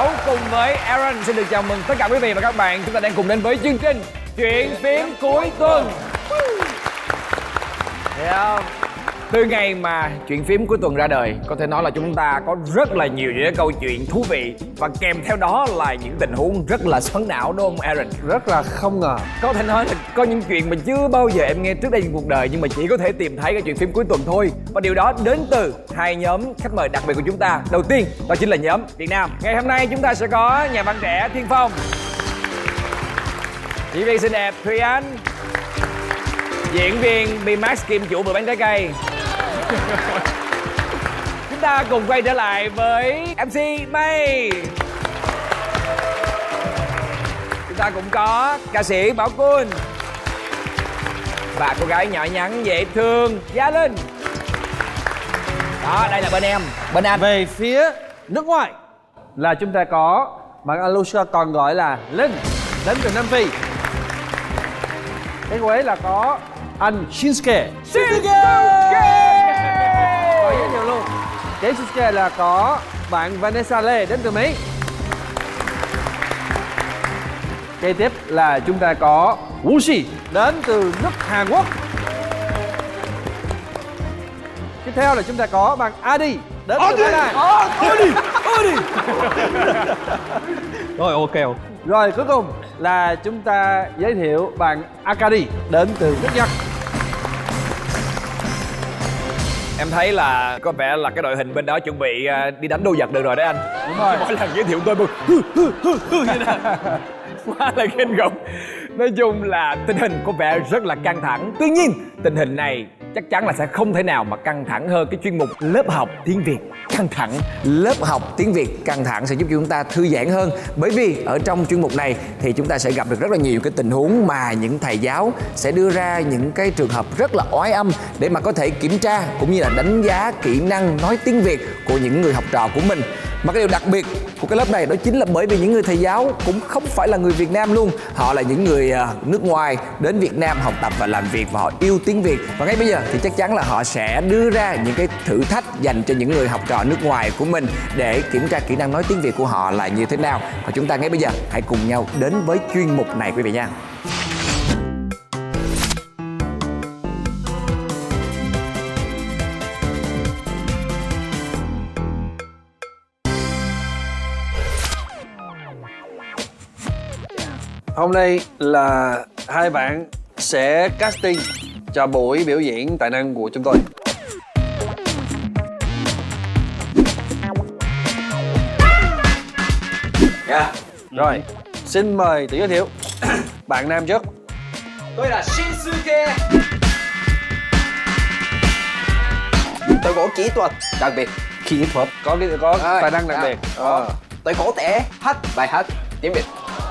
Bảo cùng với Aaron xin được chào mừng tất cả quý vị và các bạn. Chúng ta đang cùng đến với chương trình Chuyện phim cuối tuần. Thấy không? Từ ngày mà chuyện phim cuối tuần ra đời, có thể nói là chúng ta có rất là nhiều những câu chuyện thú vị và kèm theo đó là những tình huống rất là xoắn não, đúng không Aaron? Rất là không ngờ. Có thể nói là có những chuyện mà chưa bao giờ em nghe trước đây trong cuộc đời, nhưng mà chỉ có thể tìm thấy cái chuyện phim cuối tuần thôi. Và điều đó đến từ hai nhóm khách mời đặc biệt của chúng ta. Đầu tiên đó chính là nhóm Việt Nam. Ngày hôm nay chúng ta sẽ có nhà văn trẻ Thiên Phong, diễn viên xinh đẹp Thùy Anh, diễn viên B-Max Kim chủ bữa bánh trái cây. Chúng ta cùng quay trở lại với MC May. Chúng ta cũng có ca sĩ Bảo Quân và cô gái nhỏ nhắn dễ thương Gia Linh. Đó, đây là bên em. Bên anh. Về phía nước ngoài là chúng ta có bạn Alusha còn gọi là Linh, đến từ Nam Phi. Cái cô ấy là có anh Shinsuke. Rồi giới thiệu luôn. Kế Shinsuke là có bạn Vanessa Lê đến từ Mỹ. Kế tiếp là chúng ta có Wuxi đến từ nước Hàn Quốc. Tiếp theo là chúng ta có bạn Adi đến từ Thái Lan. Adi. Rồi ok. Rồi cuối cùng là chúng ta giới thiệu bạn Akari đến từ nước Nhật. Em thấy là có vẻ là cái đội hình bên đó chuẩn bị đi đánh đô vật được rồi đấy anh. Đúng rồi. Mỗi lần giới thiệu tôi một như thế quá là kinh khủng. Nói chung là tình hình có vẻ rất là căng thẳng. Tuy nhiên tình hình này chắc chắn là sẽ không thể nào mà căng thẳng hơn cái chuyên mục lớp học tiếng Việt căng thẳng. Lớp học tiếng Việt căng thẳng sẽ giúp cho chúng ta thư giãn hơn. Bởi vì ở trong chuyên mục này thì chúng ta sẽ gặp được rất là nhiều cái tình huống mà những thầy giáo sẽ đưa ra những cái trường hợp rất là oái âm để mà có thể kiểm tra cũng như là đánh giá kỹ năng nói tiếng Việt của những người học trò của mình. Mà cái điều đặc biệt của cái lớp này đó chính là bởi vì những người thầy giáo cũng không phải là người Việt Nam luôn. Họ là những người nước ngoài đến Việt Nam học tập và làm việc và họ yêu tiếng Việt. Và ngay bây giờ thì chắc chắn là họ sẽ đưa ra những cái thử thách dành cho những người học trò nước ngoài của mình để kiểm tra kỹ năng nói tiếng Việt của họ là như thế nào. Và chúng ta ngay bây giờ hãy cùng nhau đến với chuyên mục này quý vị nha. Hôm nay là hai bạn sẽ casting cho buổi biểu diễn tài năng của chúng tôi. Rồi, xin mời tự giới thiệu. Bạn nam trước. Tôi là Shinsuke. Tôi có kỹ thuật đặc biệt. Kỹ thuật có tài năng đặc biệt. Tôi có thể hát bài hát tiếng Việt.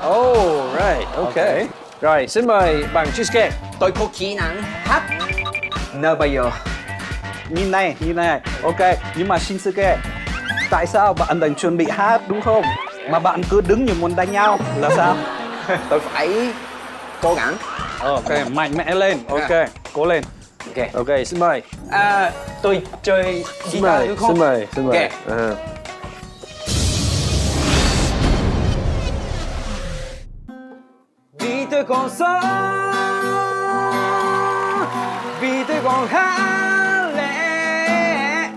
Oh, right, okay. Rồi, xin mời bạn Shinsuke. Tôi có kỹ năng hát nơ bây giờ. Như này, ok. Nhưng mà Shinsuke, tại sao bạn đang chuẩn bị hát đúng không? Mà bạn cứ đứng như muốn đánh nhau là sao? Tôi phải cố gắng. Ok, mạnh mẽ lên, ok, cố lên. Ok, xin mời. Tôi chơi guitar được không? Xin mời. Ok. Vì tôi còn sống, vì tôi còn hát lên,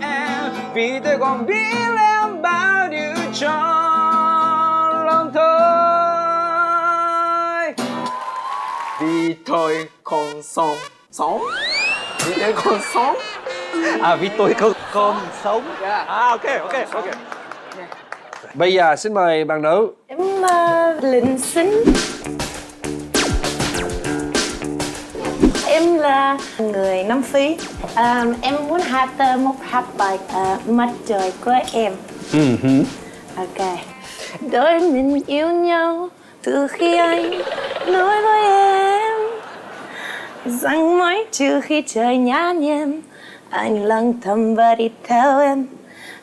vì tôi còn biết làm bao điều cho lòng tôi. Vì tôi còn sống. Vì tôi còn sống. Vì tôi còn sống. Ok. Bây giờ xin mời bạn nữ. Em Linh Xính. Em là người Nam Phi. Em muốn hát một bài Mặt trời của em. Ok. Đôi mình yêu nhau từ khi anh nói với em rằng mỗi trừ khi trời nhá nhem anh lặng thầm và đi theo em,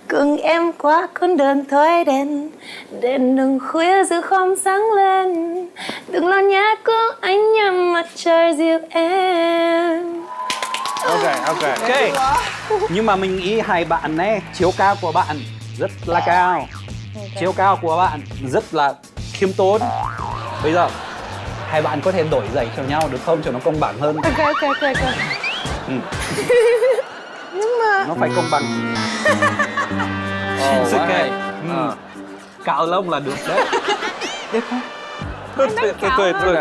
cùng em qua con đường tối đen. Đèn đường khuya giữ không sáng lên, đừng lo nhé của anh nhắm mặt trời dịu em. Ok. Nhưng mà mình nghĩ hai bạn này chiều cao của bạn rất là cao. Chiều cao của bạn rất là khiêm tốn. Bây giờ hai bạn có thể đổi giày cho nhau được không cho nó công bằng hơn? Ok. Nhưng mà Nó phải công bằng. Shinsuke. Cạo lông là được đấy. Được không? cạo Thôi,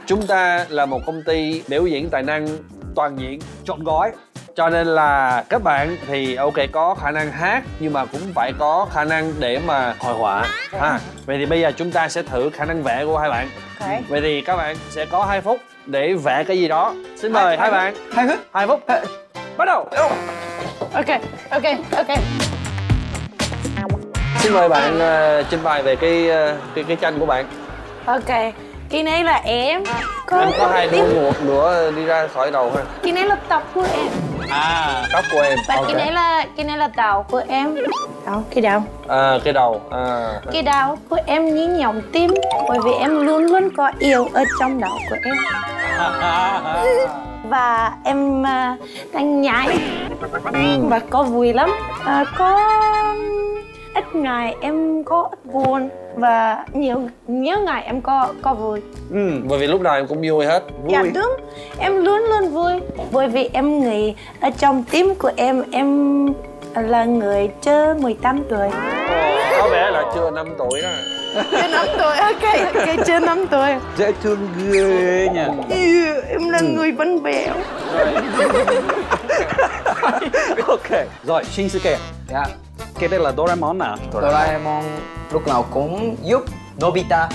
chúng ta là một công ty biểu diễn tài năng toàn diện, Trọn gói. cho nên là các bạn thì ok có khả năng hát nhưng mà cũng phải có khả năng để mà hội họa. Vậy thì bây giờ chúng ta sẽ thử khả năng vẽ của hai bạn. Ok. Vậy thì các bạn sẽ có 2 phút để vẽ cái gì đó. Xin mời hai bạn. 2 phút. Bắt đầu. Ok. Xin mời bạn trình bày về cái tranh của bạn. Ok. Cái này là em. Anh có 2 đuôi ngược nữa đi ra khỏi đầu ha. Cái này là tóc của em. Tóc của em. Và Ok. cái này là đầu của em. Đâu, cái đầu. Cái đầu. Cái đầu của em như nhỏng tim bởi vì em luôn luôn có yêu ở trong đầu của em. Và em đang nhảy và có vui lắm. Có ít ngày em có ít buồn và nhiều ngày em có vui. Bởi vì lúc nào em cũng vui hết. Dạ đúng, em luôn luôn vui bởi vì em nghĩ ở trong tim của em là người chưa 18 tuổi. Có vẻ là chưa 5 tuổi đó. Chưa 5 tuổi, ok, chưa 5 tuổi. Dễ thương ghê nha. Em là người bánh bèo. Ok. Rồi, Shinsuke. Dạ. Cái đây là Doraemon à? Doraemon lúc nào cũng giúp Nobita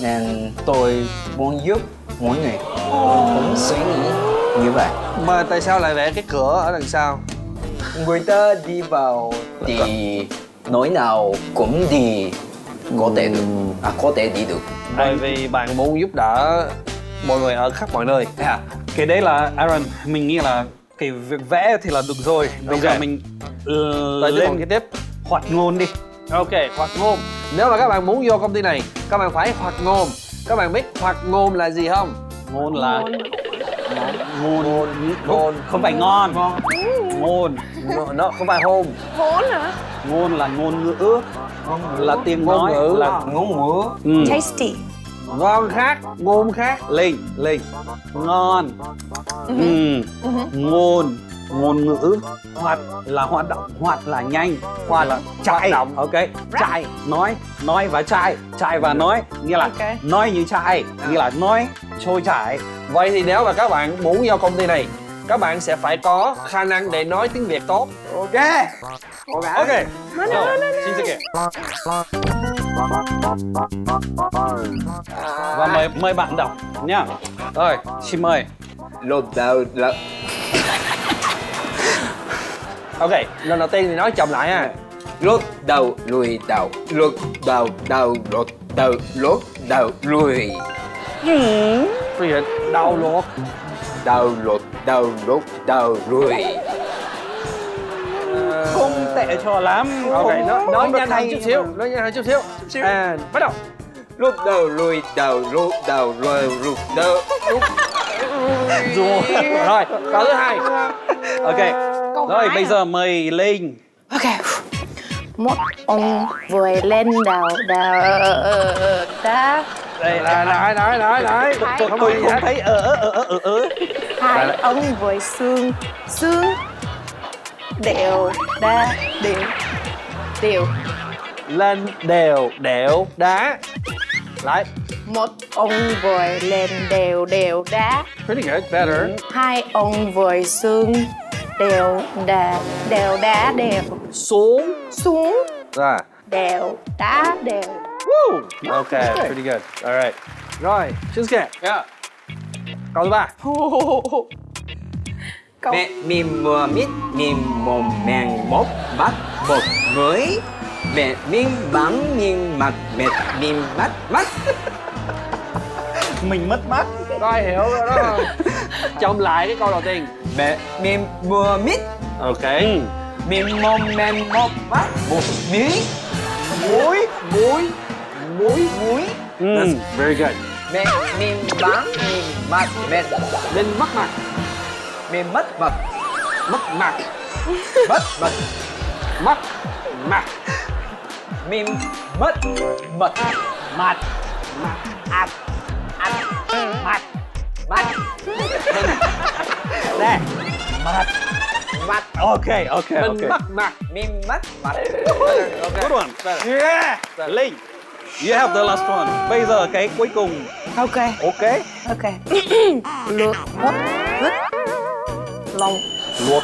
nên tôi muốn giúp mỗi người cũng suy nghĩ như vậy. Mà tại sao lại vẽ cái cửa ở đằng sau? Người ta đi vào thì nỗi nào cũng đi có thể được, có thể đi được. Bởi vì bạn muốn giúp đỡ mọi người ở khắp mọi nơi. Cái đấy là Aaron, mình nghĩ là cái việc vẽ thì là được rồi. Bây giờ mình Tới tiếp lên một cái tiếp. hoạt ngôn đi. Ok, hoạt ngôn. Nếu mà các bạn muốn vô công ty này, các bạn phải hoạt ngôn. Các bạn biết hoạt ngôn là gì không? Ngôn là ngôn không phải ngon. Ngôn Nó không phải hôn. Hốn hả? ngôn là ngôn ngữ, là tiếng nói, ngữ. là Ngôn ngữ. Tasty. Ngon khác, ngôn khác. linh ngon. Ngôn ngữ. Hoạt là hoạt động, hoạt là nhanh, hoạt là chạy. Ok, chạy, nói và chạy và nói, nghĩa là Ok. nói như chạy, nghĩa là nói trôi chảy. Vậy thì nếu mà các bạn muốn vào công ty này, các bạn sẽ phải có khả năng để nói tiếng Việt tốt. Ok. Ok. Shinsuke. Và mời bạn đọc nhá. Rồi, xin mời. Lúc đầu là Ok, lần đầu tiên thì nói chậm lại ha. lúc đầu lùi đầu, lúc đầu lúc đầu lùi Cái gì? Đau luộc. lúc đầu lùi. Không tệ cho lắm. Ok, nói không được nhanh hơn hay chút xíu. Nói nhanh hơn chút xíu. Bắt đầu. Lúc đầu lùi đầu, lúc đầu lùi lúc đầu lúc Rồi, Rồi, câu thứ hai. ok. Câu Rồi, hai bây à? giờ mời Linh. Ok. Một ông vừa lên đầu đá. Đây là nói. Tôi Không có gì hết. Thấy Hai ông vừa xương đều đá đều Lên đều đá. Lại. một ông vừa lên đều đá. Pretty good, better. Hai ông vừa xương đều đá đều Xuống. Rồi. đều đá đều. Woo. Ok, pretty good. Alright. Rồi, Shinsuke. Yeah. Câu thứ ba. Câu Mẹ mìm mùa mít mìm mồm mèng mốt bắt bột mới mẹ miếng bắn miếng mặt mệt mìm mắt mình mất mắt. Rồi, hiểu rồi đó. Chồng lại cái câu đầu tiên. mẹ mìm mùa mít Ok. mìm mồm mèng mốt bắt bột miếng Muối. Very good. mẹ mìm bắn mìm mặt mệt Lên mất mặt. mìm mất mặt Mất mặt. mất mặt Mất mặt. Mim mất mật mặt ăn ăn mặt mặt nè mặt mặt ok ok Mình ok mất mặt. mim mất mặt. good one yeah Linh you have the last one bây giờ cái cuối cùng Ok. ok Ok. Luộc hốt vít lòng. luộc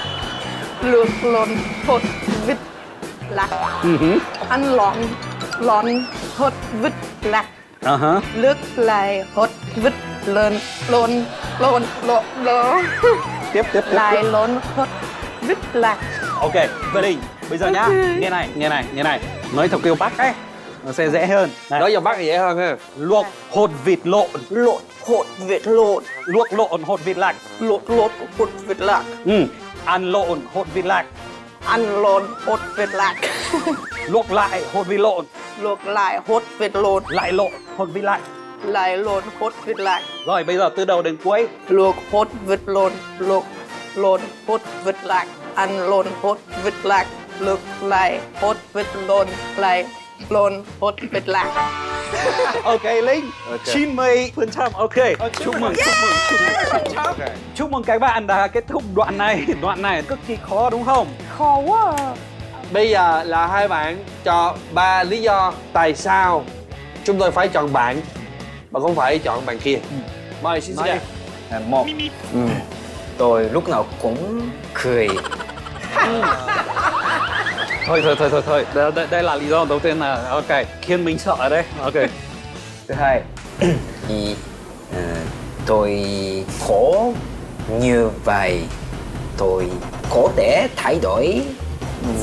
Luộc lộn hốt vít lạc. Ăn lọn lọn hốt vít lạc. hả Nước lại hốt vít lợn lộn lộn lộn lộn. tiếp tiếp Lại lộn hốt vít lạc. ok Về Linh bây giờ nhá nghe này nói theo kiểu Bắc ấy nó sẽ dễ hơn này. Nói dòng Bắc thì dễ hơn ha. luộc hột vịt lộn Lộn hột vịt lộn luộc lộn hột vịt lạc lộn hột vịt lạc. ăn lộn hột vịt lạc Ăn lộn hột vịt lạc. luộc lại hột vịt lộn Luộc lại hột vịt lộn. lại lộn hột vịt lạc Lại lộn hột vịt lạc. rồi bây giờ từ đầu đến cuối Luộc hột vịt lộn. Luộc lộn hột vịt lạc. Ăn lộn hột vịt lạc. Luộc lại hột vịt lộn. Lại lộn hột vịt lạc. ok Linh 90% ok chúc mừng chúc mừng các bạn đã kết thúc đoạn này cực kỳ khó đúng không Khó quá à. Bây giờ là hai bạn cho 3 lý do tại sao chúng tôi phải chọn bạn mà không phải chọn bạn kia. Mời Shinsuke. Một, tôi lúc nào cũng cười. thôi đây là lý do đầu tiên là ok khiến mình sợ đấy ok Thứ hai, thì tôi khổ như vậy, tôi có thể thay đổi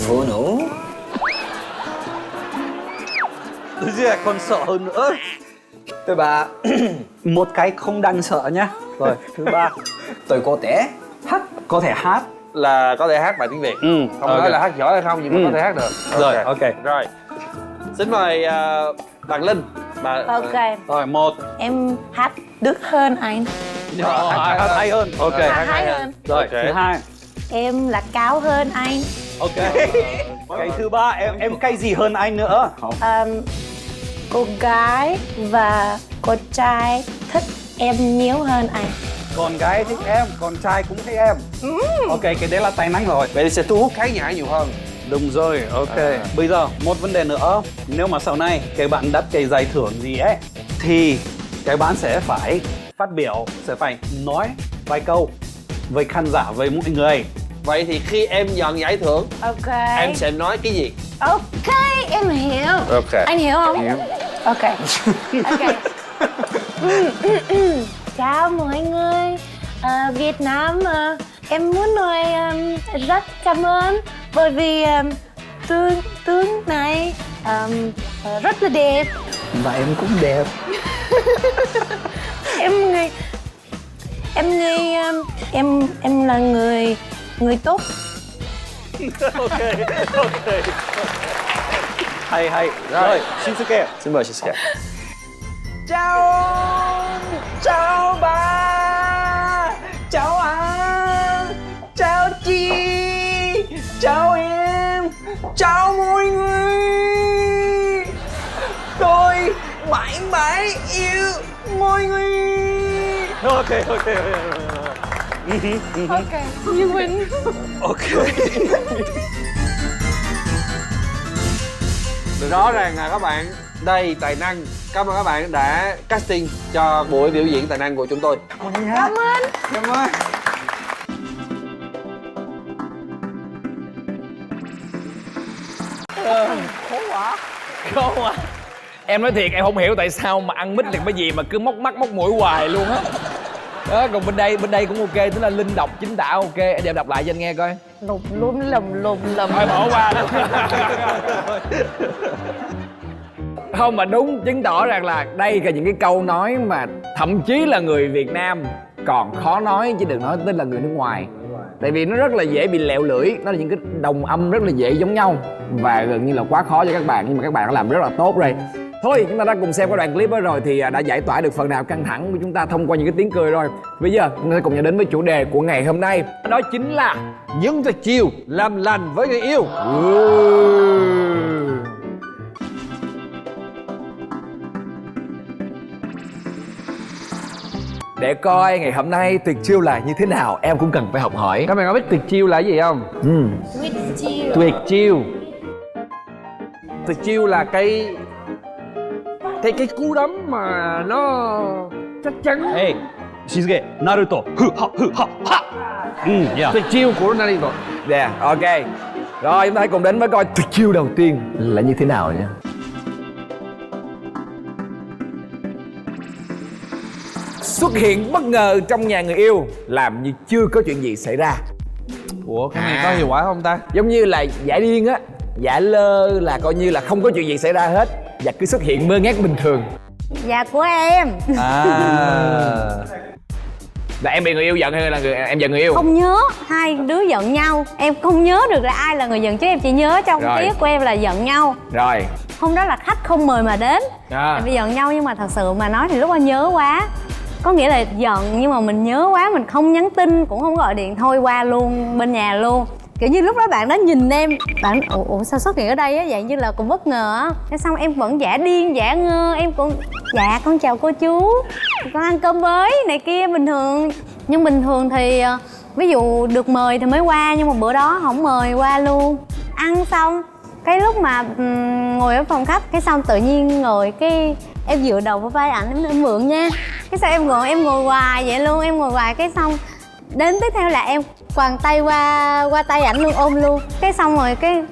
phụ nữ. thứ gì còn sợ hơn nữa Thứ ba, một cái không đáng sợ nhá rồi thứ ba tôi có thể hát. có thể hát Là có thể hát bài tiếng Việt. Không ok. nói là hát giỏi hay không nhưng mà có thể hát được. rồi ok Rồi. Xin mời bạn Linh. Ok. rồi một Em hát được hơn anh. hát hay hơn ok Hát hay hơn. rồi Ok. thứ hai Em là cao hơn anh. ok cái thứ ba em cái gì hơn anh nữa Cô gái và cô trai thích em nhiều hơn anh. con gái thích em con trai cũng thích em ok cái đấy là tài năng rồi Vậy thì sẽ thu hút khán giả nhiều hơn. đúng rồi ok bây giờ một vấn đề nữa nếu mà sau này các bạn đặt cái giải thưởng gì ấy thì các bạn sẽ phải phát biểu sẽ phải nói vài câu với khán giả với mọi người Vậy thì khi em nhận giải thưởng Ok. em sẽ nói cái gì? Ok, em hiểu. Ok. Anh hiểu không? Hiểu. Ok. Ok. Chào mọi người. Việt Nam, em muốn nói rất cảm ơn bởi vì tướng này rất là đẹp. Và em cũng đẹp. Em là người tốt. ok hay rồi Shinsuke Xin mời Shinsuke. Chào bà. Chào anh. Chào chị. Chào em. Chào mọi người. Tôi mãi mãi yêu mọi người. ok Ok, you win. ok Rõ ràng là các bạn đầy tài năng. Cảm ơn các bạn đã casting cho buổi biểu diễn tài năng của chúng tôi. Cảm ơn. cảm ơn Không à. Em nói thiệt em không hiểu tại sao mà ăn mít là cái gì mà cứ móc mắt móc mũi hoài luôn á. Đó, còn bên đây cũng ok, tức là Linh đọc chính tả ok, em đọc lại cho anh nghe coi. Lùm lùm. Thôi bỏ qua đó. Không mà đúng, chứng tỏ rằng là đây là những cái câu nói mà thậm chí là người Việt Nam còn khó nói chứ đừng nói tới là người nước ngoài. Tại vì nó rất là dễ bị lẹo lưỡi, nó là những cái đồng âm rất là dễ giống nhau và gần như là quá khó cho các bạn, nhưng mà các bạn đã làm rất là tốt rồi. Thôi chúng ta đã cùng xem cái đoạn clip đó rồi thì đã giải tỏa được phần nào căng thẳng của chúng ta thông qua những cái tiếng cười rồi. Bây giờ chúng ta sẽ cùng nhau đến với chủ đề của ngày hôm nay, đó chính là Những tuyệt chiêu làm lành với người yêu. để coi ngày hôm nay tuyệt chiêu là như thế nào. Em cũng cần phải học hỏi. Các bạn có biết tuyệt chiêu là gì không? Tuyệt chiêu. Tuyệt chiêu là cái cú đấm mà nó chắc chắn. Ê, Shizuke, Naruto, hư ha, ha. Yeah. Tuyệt chiêu của Naruto. Dạ, ok. Rồi chúng ta hãy cùng đến với coi tuyệt chiêu đầu tiên là như thế nào nha. Xuất hiện bất ngờ trong nhà người yêu, làm như chưa có chuyện gì xảy ra. Ủa cái này có hiệu quả không ta? Giống như là giả điên á, giả lơ là coi như là không có chuyện gì xảy ra hết và cứ xuất hiện ngơ ngác bình thường. Dạ của em. Là em bị người yêu giận hay là em giận người yêu? Không nhớ, hai đứa giận nhau. Em không nhớ được là ai là người giận chứ em chỉ nhớ trong ký ức của em là giận nhau. Rồi. Hôm đó là khách không mời mà đến. Tại vì giận nhau, nhưng mà thật sự mà nói thì lúc đó nhớ quá. Có nghĩa là giận nhưng mà mình nhớ quá, mình không nhắn tin cũng không gọi điện, thôi qua luôn bên nhà luôn. Kiểu như lúc đó bạn đó nhìn em, bạn ủa sao xuất hiện ở đây á, dạng như là cũng bất ngờ á. Thế xong em vẫn giả điên giả ngơ, em cũng dạ con chào cô chú, con ăn cơm với này kia bình thường. Nhưng bình thường thì ví dụ được mời thì mới qua, nhưng mà bữa đó không mời qua luôn. Ăn xong cái lúc mà ngồi ở phòng khách, cái xong tự nhiên ngồi cái em dựa đầu vào vai ảnh, em mượn nha. Cái sao em ngồi hoài vậy luôn, em ngồi hoài cái xong đến tiếp theo là em quàng tay qua tay ảnh luôn, ôm luôn. Cái xong rồi cái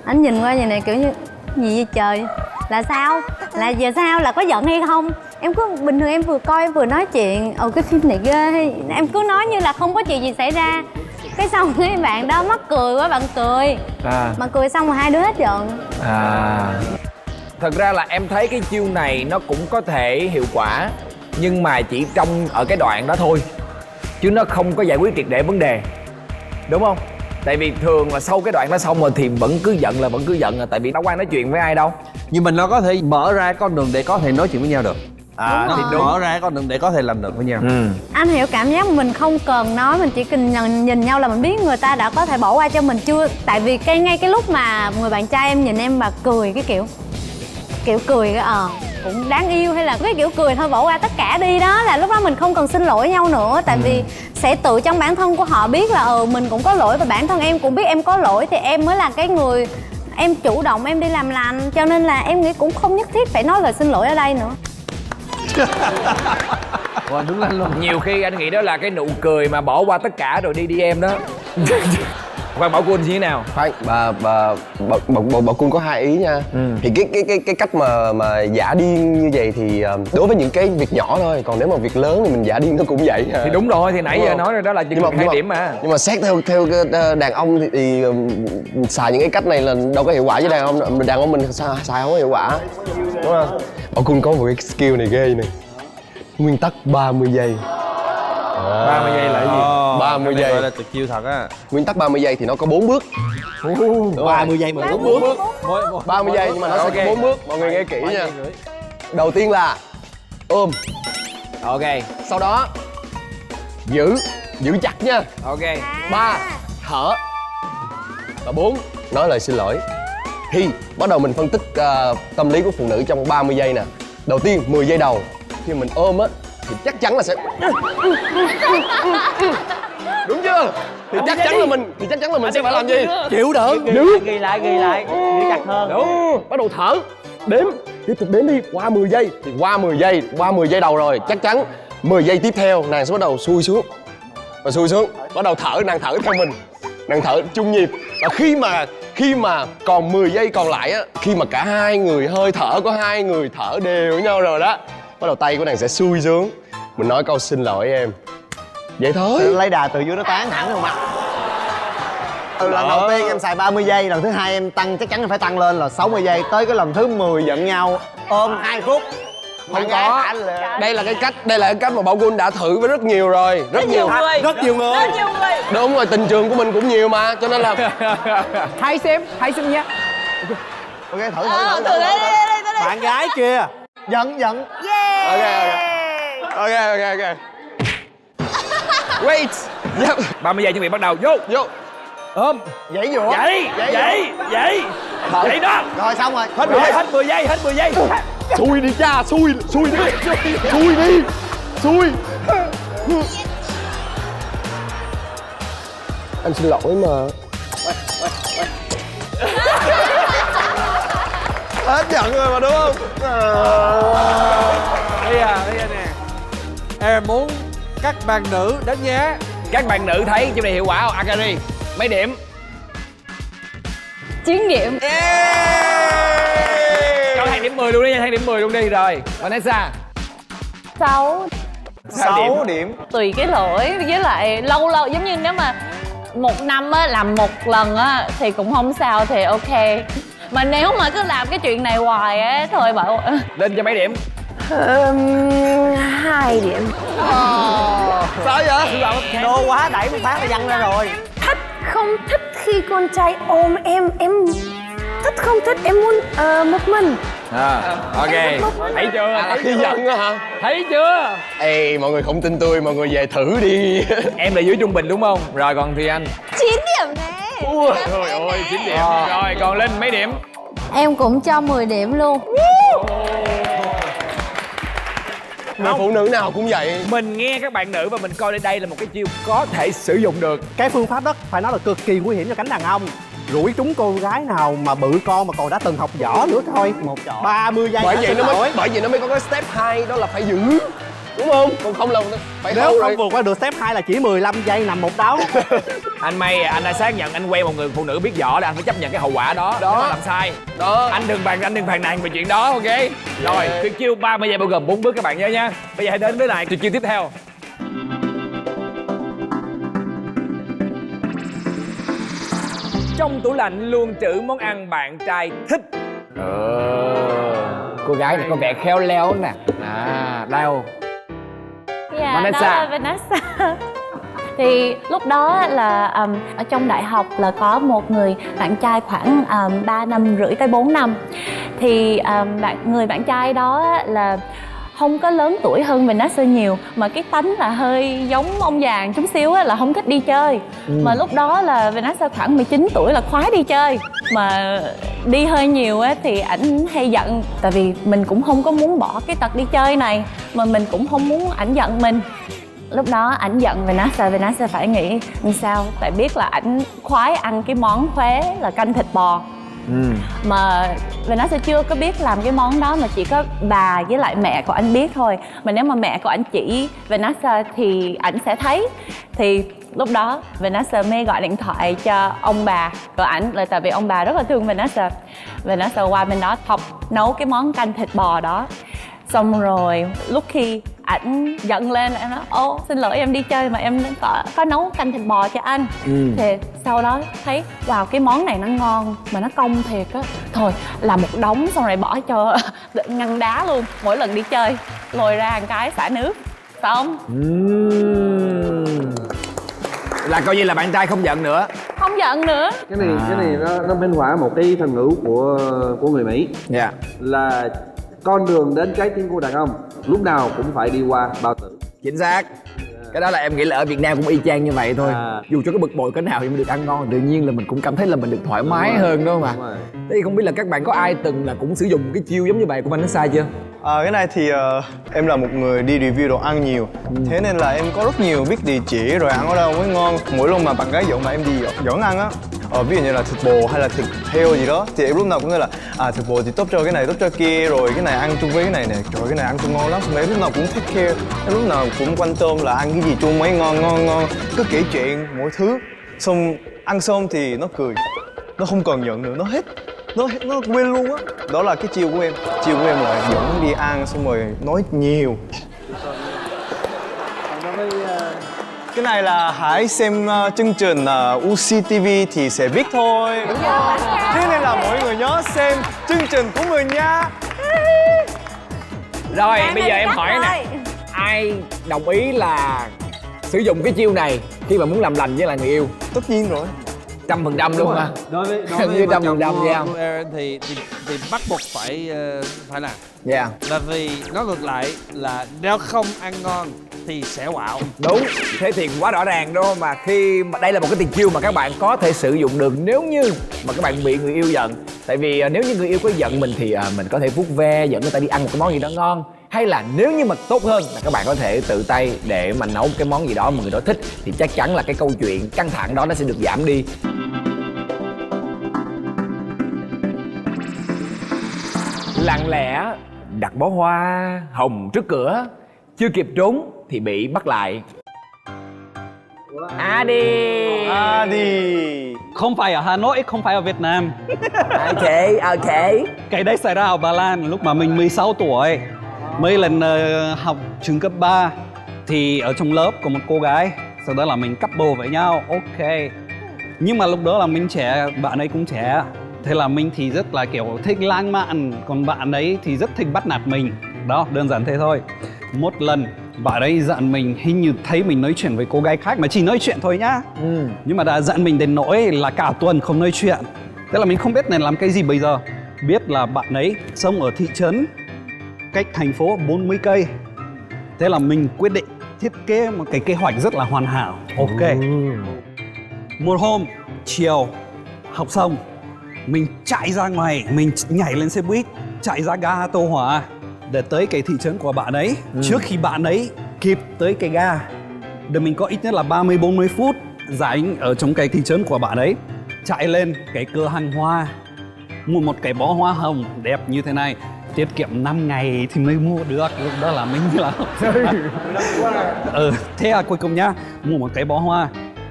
ảnh nhìn qua vậy này kiểu như gì vậy trời, là sao, là giờ sao, là có giận hay không. Em cứ bình thường em vừa coi em vừa nói chuyện, cái phim này ghê, em cứ nói như là không có chuyện gì xảy ra. Cái xong cái bạn đó mắc cười quá, bạn cười mà cười xong rồi hai đứa hết giận. Thật ra là em thấy cái chiêu này nó cũng có thể hiệu quả, nhưng mà chỉ trong ở cái đoạn đó thôi, chứ nó không có giải quyết triệt để vấn đề, đúng không? Tại vì thường là sau cái đoạn đó xong rồi thì vẫn cứ giận là tại vì đâu quan nói chuyện với ai đâu. Nhưng mình nó có thể mở ra con đường để có thể nói chuyện với nhau được. Đúng thì mở ra con đường để có thể làm được với nhau. Anh hiểu cảm giác mình không cần nói, mình chỉ cần nhìn nhau là mình biết người ta đã có thể bỏ qua cho mình chưa. Tại vì ngay cái lúc mà người bạn trai em nhìn em và cười cái kiểu cười cái cũng đáng yêu, hay là cái kiểu cười thôi bỏ qua tất cả đi, đó là lúc đó mình không cần xin lỗi nhau nữa. Tại vì sẽ tự trong bản thân của họ biết là mình cũng có lỗi, và bản thân em cũng biết em có lỗi, thì em mới là cái người em chủ động em đi làm lành. Cho nên là em nghĩ cũng không nhất thiết phải nói lời xin lỗi ở đây nữa. Đúng lắm luôn. Nhiều khi anh nghĩ đó là cái nụ cười mà bỏ qua tất cả rồi đi em đó. Khoan, Bảo Quân như thế nào? Khoan, bà Quân có hai ý nha. Thì cái cách mà giả điên như vậy thì đối với những cái việc nhỏ thôi, còn nếu mà việc lớn thì mình giả điên nó cũng vậy. Thì đúng rồi, thì nãy giờ nói rồi đó là chừng hai điểm mà. Nhưng mà xét theo đàn ông thì xài những cái cách này là đâu có hiệu quả với đàn ông mình xài không có hiệu quả, đúng không? Bảo Quân có một cái skill này ghê này, nguyên tắc 30 giây. 30 giây là cái gì? 30 giây gọi là tuyệt chiêu thật á. Nguyên tắc 30 giây thì nó có 4 bước. 30 giây mà 4 bước. 30 giây nhưng mà nó sẽ có 4 bước, mọi người nghe kỹ nha. Đầu tiên là ôm. Ok. Sau đó giữ chặt nha. Ok. 3 thở. Và 4 nói lời xin lỗi. Thì bắt đầu mình phân tích tâm lý của phụ nữ trong 30 giây nè. Đầu tiên 10 giây đầu khi mình ôm á thì chắc chắn là sẽ đúng chưa? Thì chắc chắn là mình sẽ phải làm gì? Chịu đựng. Ghi lại giữ chặt hơn. Đúng. Bắt đầu thở. Đếm. Tiếp tục đếm đi. Qua 10 giây. Thì qua 10 giây đầu rồi, chắc chắn 10 giây tiếp theo nàng sẽ bắt đầu xuôi xuống. Và xuôi xuống, bắt đầu thở, nàng thở theo mình. Nàng thở chung nhịp. Và khi mà còn 10 giây còn lại á, khi mà cả hai người hơi thở của hai người thở đều với nhau rồi đó, bắt đầu tay của nàng sẽ xuôi xuống. Mình nói câu xin lỗi em. Vậy thôi. Lấy đà từ dưới nó tán thẳng vào mặt. Lần đầu tiên em xài 30 giây, lần thứ hai em tăng, chắc chắn em phải tăng lên là 60 giây. Tới cái lần thứ 10 giận nhau, ôm 2 phút. Không có. Đây là cái cách mà Bảo Quân đã thử với rất nhiều rồi. Rất nhiều người. Đúng rồi, tình trường của mình cũng nhiều mà, cho nên là Hãy xem nha. Ok, thử đây. Bạn gái kia. Giận. Ok. Wait. Yep. 30 giây chuẩn bị bắt đầu. Vô. Ôm. Dãy dụa. Vậy đó. Rồi xong rồi. Hết 10 giây. Xui đi cha, xui đi. Anh xin lỗi mà. Hết giận rồi mà đúng không? Bây giờ nè, em muốn các bạn nữ đánh giá. Các bạn nữ thấy chiêu này hiệu quả không? Akari, mấy điểm? 9 điểm. Cho thang điểm 10 luôn đi nha, thang điểm 10 luôn đi. Rồi, Vanessa. 6. 6 điểm. Tùy cái lỗi, với lại lâu giống như nếu mà một năm á làm một lần á thì cũng không sao, thì ok. Mà nếu mà cứ làm cái chuyện này hoài á thôi bảo. Lên cho mấy điểm? 2 điểm. Sao vậy? Đô quá, đẩy một phát là văng ra rồi. Không thích khi con trai ôm em thích không thích, em muốn một mình. Ok, thấy chưa? Khi giận á hả? Thấy chưa? Ê, mọi người không tin tôi, mọi người về thử đi. Em là dưới trung bình đúng không? Rồi còn Thùy Anh? 9 điểm nè. Trời ơi, 9 điểm. Rồi còn Linh mấy điểm? Em cũng cho 10 điểm luôn. Người phụ nữ nào cũng vậy. Mình nghe các bạn nữ và mình coi đây là một cái chiêu có thể sử dụng được. Cái phương pháp đó phải nói là cực kỳ nguy hiểm cho cánh đàn ông. Rủi trúng cô gái nào mà bự con mà còn đã từng học võ nữa thôi. 30 giây. Bởi vậy nó mới có cái step 2, đó là phải giữ. Đúng không? Còn không là phải Nếu hold không rồi. vượt qua được step 2 là chỉ 15 giây nằm một đấu. Anh may anh đã xác nhận anh quen một người phụ nữ biết võ là anh phải chấp nhận cái hậu quả đó. Nếu mà làm sai Đó. anh đừng phàn nàn về chuyện đó, ok? Rồi tuyệt chiêu 30 giây bao gồm 4 bước các bạn nhớ nha. Bây giờ hãy đến với lại tuyệt chiêu tiếp theo. Trong tủ lạnh luôn trữ món ăn bạn trai thích. Cô gái này có vẻ khéo léo nè. Đâu? Dạ, Vanessa. đó là Vanessa. Thì lúc đó là ở trong đại học là có một người bạn trai khoảng 3 năm rưỡi tới 4 năm. Thì người bạn trai đó là không có lớn tuổi hơn Vanessa nhiều, mà cái tánh là hơi giống ông già chút xíu á, là không thích đi chơi. Mà lúc đó là Vanessa khoảng 19 tuổi là khoái đi chơi, mà đi hơi nhiều á thì ảnh hay giận, tại vì mình cũng không có muốn bỏ cái tật đi chơi này, mà mình cũng không muốn ảnh giận mình. Lúc đó ảnh giận Vanessa phải nghĩ làm sao, tại biết là ảnh khoái ăn cái món khóe là canh thịt bò. Mà Vanessa chưa có biết làm cái món đó, mà chỉ có bà với lại mẹ của anh biết thôi. Mà nếu mà mẹ của anh chỉ Vanessa thì ảnh sẽ thấy. Thì lúc đó Vanessa mới gọi điện thoại cho ông bà của ảnh, là tại vì ông bà rất là thương Vanessa. Vanessa qua bên đó học nấu cái món canh thịt bò đó. Xong rồi lúc khi ảnh giận lên là em nói ô xin lỗi em đi chơi mà em có nấu canh thịt bò cho anh. Thì sau đó thấy wow cái món này nó ngon mà nó công thiệt á, thôi làm một đống xong rồi bỏ cho ngăn đá luôn. Mỗi lần đi chơi lôi ra một cái xả nước xong. Là coi như là bạn trai không giận nữa. Không giận nữa. Cái này nó minh họa một cái thành ngữ của người Mỹ. Dạ. Là con đường đến trái tim của đàn ông lúc nào cũng phải đi qua bao tử. Chính xác. Cái đó là em nghĩ là ở Việt Nam cũng y chang như vậy thôi. Dù cho cái bực bội cỡ nào thì mình được ăn ngon, tự nhiên là mình cũng cảm thấy là mình được thoải mái hơn đúng không ạ? Thế thì không biết là các bạn có ai từng là cũng sử dụng cái chiêu giống như vậy của Vanessa chưa? Cái này thì em là một người đi review đồ ăn nhiều. Thế nên là em có rất nhiều biết địa chỉ rồi ăn ở đâu mới ngon. Mỗi lần mà bạn gái dọn mà em đi dẫn ăn á, ví dụ như là thịt bò hay là thịt heo gì đó, thì em lúc nào cũng nói là thịt bò thì tốt cho cái này, tốt cho kia, rồi cái này ăn chung với cái này nè, trời cái này ăn chung ngon lắm. Mà em lúc nào cũng take care, em lúc nào cũng quan tâm là ăn cái gì chung mới ngon, cứ kể chuyện mỗi thứ. Xong ăn xong thì nó cười, nó không còn giận nữa, nó quên luôn á. Đó là cái chiêu của em là dẫn đi ăn xong rồi nói nhiều. Cái này là hãy xem chương trình UCTV thì sẽ biết thôi, đúng không? Thế nên là mọi người nhớ xem chương trình của mình nha. Rồi bây giờ em hỏi nè, ai đồng ý là sử dụng cái chiêu này khi mà muốn làm lành với lại người yêu? Tất nhiên rồi. 100% luôn hả? Đối với như 100% vậy không? của Aaron thì bắt buộc phải làm. Dạ. Là vì nó ngược lại là nếu không ăn ngon thì sẽ quạo. Đúng, thế thì quá rõ ràng đúng không? Mà khi mà đây là một cái tuyệt chiêu mà các bạn có thể sử dụng được nếu như mà các bạn bị người yêu giận. Tại vì nếu như người yêu có giận mình thì mình có thể vuốt ve dẫn người ta đi ăn một cái món gì đó ngon, hay là nếu như mà tốt hơn là các bạn có thể tự tay để mà nấu cái món gì đó mà người đó thích, thì chắc chắn là cái câu chuyện căng thẳng đó nó sẽ được giảm đi. Lặng lẽ đặt bó hoa hồng trước cửa, chưa kịp trốn thì bị bắt lại. Đi. đi. Không phải ở Hà Nội, không phải ở Việt Nam. Ok. Cái đấy xảy ra ở Ba Lan lúc mà mình 16 tuổi. Mấy lần học trường cấp 3 thì ở trong lớp có một cô gái, sau đó là mình couple với nhau, ok. Nhưng mà lúc đó là mình trẻ, bạn ấy cũng trẻ. Thế là mình thì rất là kiểu thích lãng mạn, còn bạn ấy thì rất thích bắt nạt mình. Đó, đơn giản thế thôi. Một lần bạn ấy dặn mình, hình như thấy mình nói chuyện với cô gái khác, mà chỉ nói chuyện thôi nhá. Nhưng mà đã dặn mình đến nỗi là cả tuần không nói chuyện. Thế là mình không biết nên làm cái gì bây giờ. Biết là bạn ấy sống ở thị trấn cách thành phố 40 cây. Thế là mình quyết định thiết kế một cái kế hoạch rất là hoàn hảo. Ok. Một hôm chiều học xong, mình chạy ra ngoài, mình nhảy lên xe buýt, chạy ra ga Tô Hỏa để tới cái thị trấn của bạn ấy. Trước khi bạn ấy kịp tới cái ga, để mình có ít nhất là 30-40 phút rảnh ở trong cái thị trấn của bạn ấy. Chạy lên cái cửa hàng hoa, mua một cái bó hoa hồng đẹp như thế này. Tiết kiệm 5 ngày thì mới mua được. Lúc đó là mình là thế là cuối cùng nhá, mua một cái bó hoa,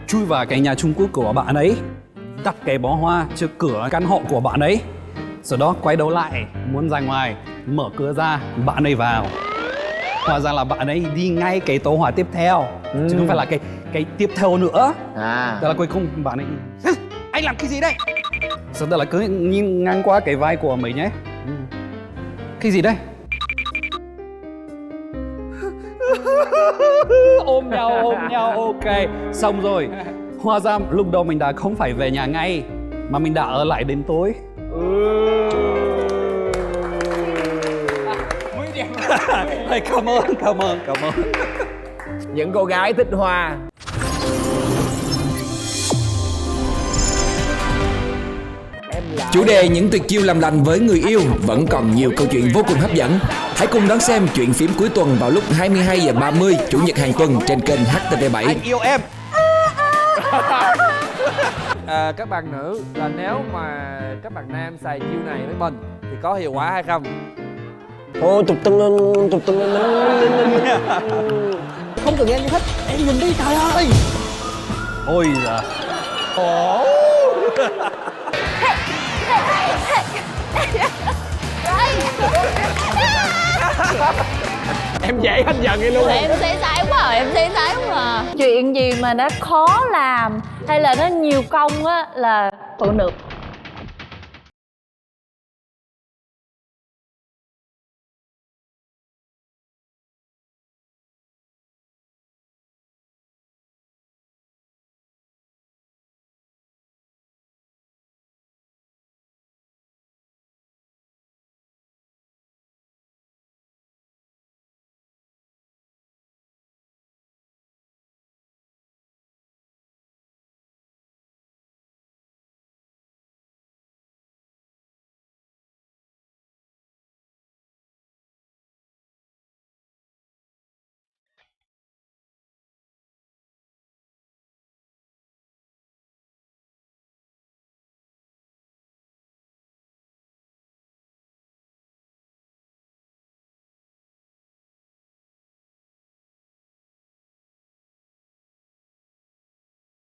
chui vào cái nhà Trung Quốc của bạn ấy, đặt cái bó hoa trước cửa căn hộ của bạn ấy. Sau đó quay đầu lại muốn ra ngoài, mở cửa ra, bạn ấy vào. Hóa ra là bạn ấy đi ngay cái Tô Hỏa tiếp theo, chứ không phải là cái tiếp theo nữa. Thế là cuối cùng bạn ấy anh làm cái gì đây? Sau đó là cứ nhìn ngang qua cái vai của mình ấy. Cái gì đây? ôm nhau, ok. Xong rồi. Hóa ra lúc đầu mình đã không phải về nhà ngay, mà mình đã ở lại đến tối. Cảm ơn. Những cô gái thích hoa. Chủ đề những tuyệt chiêu làm lành với người yêu vẫn còn nhiều câu chuyện vô cùng hấp dẫn. Hãy cùng đón xem chuyện phím cuối tuần vào lúc 22h30 Chủ nhật hàng tuần trên kênh HTV7. Anh yêu em. Các bạn nữ là nếu mà các bạn nam xài chiêu này với mình thì có hiệu quả hay không? Thôi tục tưng lên. Không cần em như thích. Em nhìn đi trời ơi. Ôi giời. Em dễ hết giận vậy luôn. Em say sái quá à. Chuyện gì mà nó khó làm hay là nó nhiều công á là phụ nữ